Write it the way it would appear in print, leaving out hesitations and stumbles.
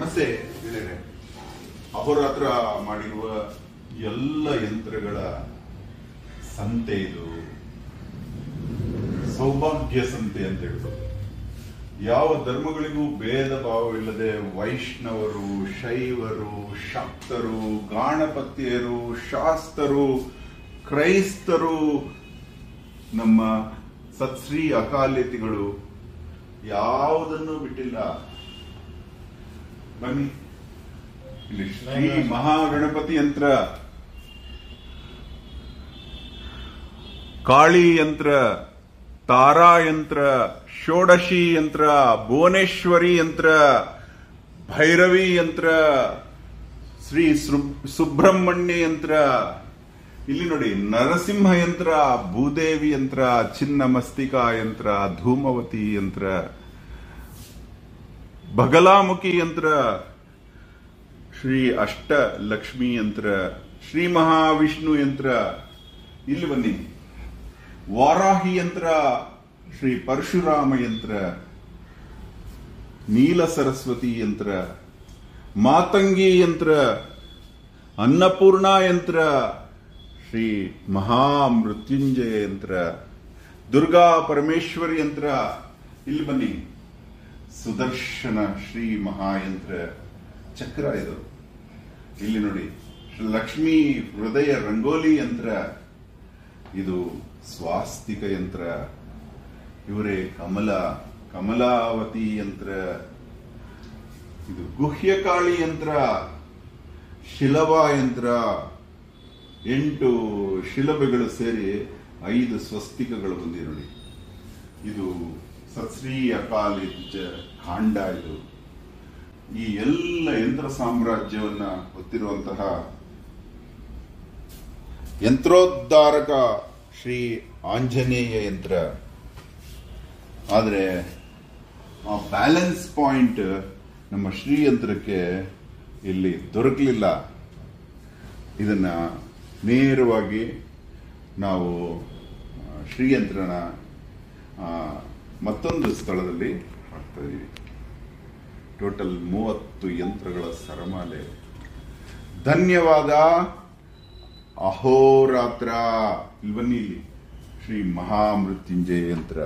ನಮಸ್ತೆ ಗೆಳೆಯರೆ. ಅಹೋರಾತ್ರ ಮಾಡಿರುವ ಎಲ್ಲ ಯಂತ್ರಗಳ ಸಂತೆ ಇದು. ಸೌಭಾಗ್ಯ ಸಂತೆ ಅಂತ ಹೇಳ್ಬೋದು. ಯಾವ ಧರ್ಮಗಳಿಗೂ ಭೇದ ಭಾವವಿಲ್ಲದೆ ವೈಷ್ಣವರು, ಶೈವರು, ಶಾಕ್ತರು, ಗಾಣಪತ್ಯರು, ಶಾಸ್ತರು, ಕ್ರೈಸ್ತರು, ನಮ್ಮ ಸತ್ಶ್ರೀ ಅಕಾಲಿತಿಗಳು ಯಾವುದನ್ನು ಬಿಟ್ಟಿಲ್ಲ. ಬನ್ನಿ, ಇಲ್ಲಿ ಶ್ರೀ ಮಹಾಗಣಪತಿ ಯಂತ್ರ, ಕಾಳಿ ಯಂತ್ರ, ತಾರಾ ಯಂತ್ರ, ಷೋಡಶಿ ಯಂತ್ರ, ಭುವನೇಶ್ವರಿ ಯಂತ್ರ, ಭೈರವಿ ಯಂತ್ರ, ಶ್ರೀ ಸುಬ್ರಹ್ಮಣ್ಯ ಯಂತ್ರ, ಇಲ್ಲಿ ನೋಡಿ ನರಸಿಂಹ ಯಂತ್ರ, ಭೂದೇವಿ ಯಂತ್ರ, ಚಿನ್ನ ಮಸ್ತಿಕಾ ಯಂತ್ರ, ಧೂಮವತಿ ಯಂತ್ರ, ಬಗಲಾಮುಖಿ ಯಂತ್ರ, ಶ್ರೀ ಅಷ್ಟ ಲಕ್ಷ್ಮಿ ಯಂತ್ರ, ಶ್ರೀ ಮಹಾವಿಷ್ಣು ಯಂತ್ರ, ಇಲ್ಲಿ ಬನ್ನಿ ವಾರಾಹಿ ಯಂತ್ರ, ಶ್ರೀ ಪರಶುರಾಮ ಯಂತ್ರ, ನೀಲ ಸರಸ್ವತಿ ಯಂತ್ರ, ಮಾತಂಗಿ ಯಂತ್ರ, ಅನ್ನಪೂರ್ಣ ಯಂತ್ರ, ಶ್ರೀ ಮಹಾಮೃತ್ಯುಂಜಯ ಯಂತ್ರ, ದುರ್ಗಾ ಪರಮೇಶ್ವರಿ ಯಂತ್ರ, ಇಲ್ಲಿ ಬನ್ನಿ ಸುದರ್ಶನ ಶ್ರೀ ಮಹಾಯಂತ್ರ, ಚಕ್ರ ಇದು. ಇಲ್ಲಿ ನೋಡಿ ಲಕ್ಷ್ಮೀ ಹೃದಯ ರಂಗೋಲಿ ಯಂತ್ರ, ಇದು ಸ್ವಾಸ್ತಿಕ ಯಂತ್ರ, ಇವರೇ ಕಮಲಾವತಿ ಯಂತ್ರ, ಇದು ಗುಹ್ಯಕಾಳಿ ಯಂತ್ರ, ಶಿಲಭಾ ಯಂತ್ರ, 8 ಶಿಲಭೆಗಳು ಸೇರಿ 5 ಸ್ವಸ್ತಿಕಗಳು ಬಂದಿವೆ ನೋಡಿ. ಇದು ಸತ್ಶ್ರೀ ಅಕಾಲಿಜ ಕಾಂಡ. ಇದು ಈ ಎಲ್ಲ ಯಂತ್ರ ಸಾಮ್ರಾಜ್ಯವನ್ನ ಹೊತ್ತಿರುವಂತಹ ಯಂತ್ರೋದ್ಧಾರಕ ಶ್ರೀ ಆಂಜನೇಯ ಯಂತ್ರ. ಆದರೆ ಆ ಬ್ಯಾಲೆನ್ಸ್ ಪಾಯಿಂಟ್ ನಮ್ಮ ಶ್ರೀಯಂತ್ರಕ್ಕೆ ಇಲ್ಲಿ ದೊರಕಲಿಲ್ಲ. ಇದನ್ನ ನೇರವಾಗಿ ನಾವು ಶ್ರೀಯಂತ್ರನ ಮತ್ತೊಂದು ಸ್ಥಳದಲ್ಲಿ ಹಾಕ್ತಾ ಇದೀವಿ. ಟೋಟಲ್ 30 ಯಂತ್ರಗಳ ಸರಮಾಲೆ. ಧನ್ಯವಾದ. ಅಹೋರಾತ್ರ. ಇಲ್ಲಿ ಬನ್ನಿ, ಇಲ್ಲಿ ಶ್ರೀ ಮಹಾಮೃತ್ಯುಂಜಯ ಯಂತ್ರ.